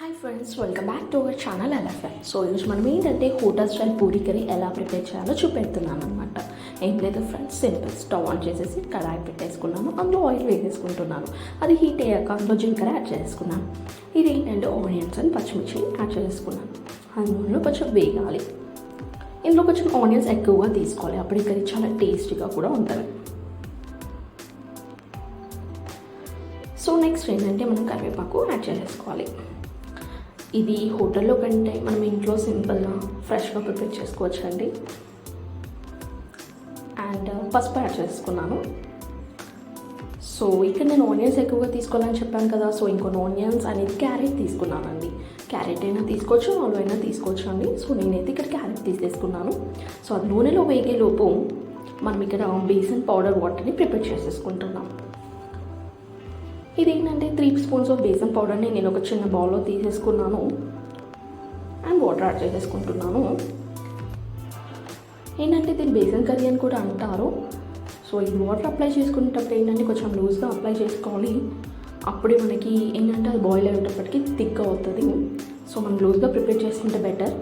Hi friends, welcome back to our channel LFM. So ఈరోజు మనం ఏంటంటే హోటల్ స్టైల్ పూరీ కర్రీ ఎలా ప్రిపేర్ చేయాలో చూపెడుతున్నాను అనమాట. ఏం లేదు ఫ్రెండ్స్, సింపుల్. స్టవ్ ఆన్ చేసేసి కడాయి పెట్టేసుకున్నాను. అందులో ఆయిల్ వేసేసుకుంటున్నాను. అది హీట్ అయ్యాక అందులో జీలకర్ర యాడ్ చేసుకున్నాను. ఇది ఏంటంటే ఆనియన్స్ అండ్ పచ్చిమిర్చి యాడ్ చేసుకున్నాను. అందులో కొంచెం వేగాలి. ఇందులో కొంచెం ఆనియన్స్ ఎక్కువగా తీసుకోవాలి, అప్పుడు ఈ కర్రీ చాలా టేస్టీగా కూడా ఉంటుంది. సో నెక్స్ట్ ఏంటంటే మనం కరివేపాకు యాడ్ చేసుకోవాలి. ఇది హోటల్లో కంటే మనం ఇంట్లో సింపుల్గా ఫ్రెష్గా ప్రిపేర్ చేసుకోవచ్చు అండి. అండ్ పసుపు యాడ్ చేసుకున్నాను. సో ఇక్కడ నేను ఆనియన్స్ ఎక్కువగా తీసుకోవాలని చెప్పాను కదా, సో ఇంకొన్ని ఆనియన్స్ అనేది క్యారెట్ తీసుకున్నానండి. క్యారెట్ అయినా తీసుకోవచ్చు, ఆలు అయినా తీసుకోవచ్చు అండి. సో నేనైతే ఇక్కడ క్యారెట్ తీసేసుకున్నాను. సో అది నూనెలో వేగేలోపు మనం ఇక్కడ బేసన్ పౌడర్ వాటర్ని ప్రిపేర్ చేసేసుకుంటున్నాం. ఇది ఏంటంటే 3 స్పూన్స్ ఆఫ్ బేసన్ పౌడర్ని నేను ఒక చిన్న బౌల్లో తీసేసుకున్నాను అండ్ వాటర్ యాడ్ చేసేసుకుంటున్నాను. ఏంటంటే దీన్ని బేసన్ కర్రీ అని కూడా అంటారు. సో ఇది వాటర్ అప్లై చేసుకునేటప్పుడు ఏంటంటే కొంచెం లూజ్గా అప్లై చేసుకోవాలి. అప్పుడే మనకి ఏంటంటే అది బాయిల్ అయ్యేటప్పటికి థిక్గా అవుతుంది. సో మనం లూజ్గా ప్రిపేర్ చేసుకుంటే బెటర్.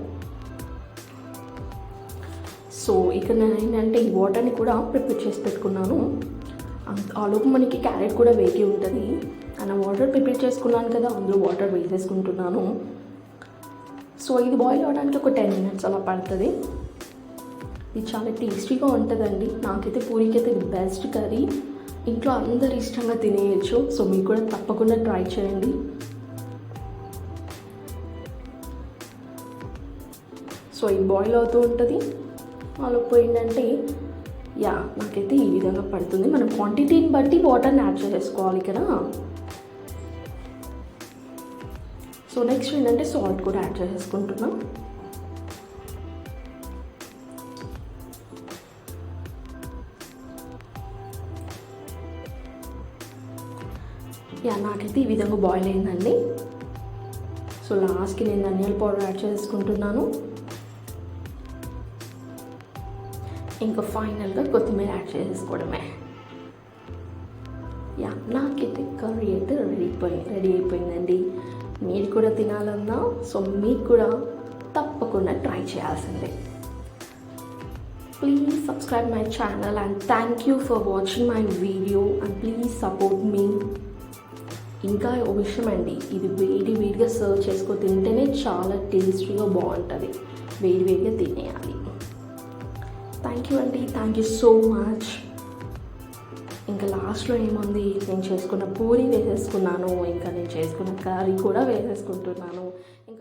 సో ఇక్కడ నేను ఏంటంటే ఈ వాటర్ని కూడా ప్రిపేర్ చేసి పెట్టుకున్నాను. ఆలోపు మనకి క్యారెట్ కూడా వేగి ఉంటుంది. అన్న వాటర్ ప్రిపేర్ చేసుకున్నాను కదా, అందులో వాటర్ వేసేసుకుంటున్నాను. సో ఇది బాయిల్ అవ్వడానికి ఒక 10 మినిట్స్ అలా పడుతుంది. ఇది చాలా టేస్టీగా ఉంటుందండి. నాకైతే పూరీకి అయితే ఇది బెస్ట్ కర్రీ. ఇంట్లో అందరు ఇష్టంగా తినేయచ్చు. సో మీరు కూడా తప్పకుండా ట్రై చేయండి. సో ఇది బాయిల్ అవుతూ ఉంటుంది. ఆలోపు ఏంటంటే నాకైతే ఈ విధంగా పడుతుంది. మనం క్వాంటిటీని బట్టి వాటర్ని యాడ్ చేసుకోవాలి ఇక్కడ. సో నెక్స్ట్ ఏంటంటే సాల్ట్ కూడా యాడ్ చేసేసుకుంటున్నాం. నాకైతే ఈ విధంగా బాయిల్ అయిందండి. సో లాస్ట్కి నేను ధనియాల పౌడర్ యాడ్ చేసుకుంటున్నాను. ఇంకా ఫైనల్గా కొత్తిమీర యాడ్ చేసేసుకోవడమే. నాకైతే కర్రీ అయితే రెడీ అయిపోయిందండి. మీరు కూడా తినాలన్నా సో మీకు కూడా తప్పకుండా ట్రై చేయాల్సిందే. Please subscribe my channel and thank you for watching my video and please support me. ఇంకా ఓ విషయం అండి, ఇది వేడిగా సర్వ్ చేసుకో తింటేనే చాలా టేస్టీగా బాగుంటుంది. వేడిగా తినేయాలి. థ్యాంక్ యూ అండి, థ్యాంక్ యూ సో మచ్. ఇంకా లాస్ట్లో ఏముంది, నేను చేసుకున్న పూరీ వేసేసుకున్నాను, ఇంకా నేను చేసుకున్న కర్రీ కూడా వేసేసుకుంటున్నాను. ఇంకా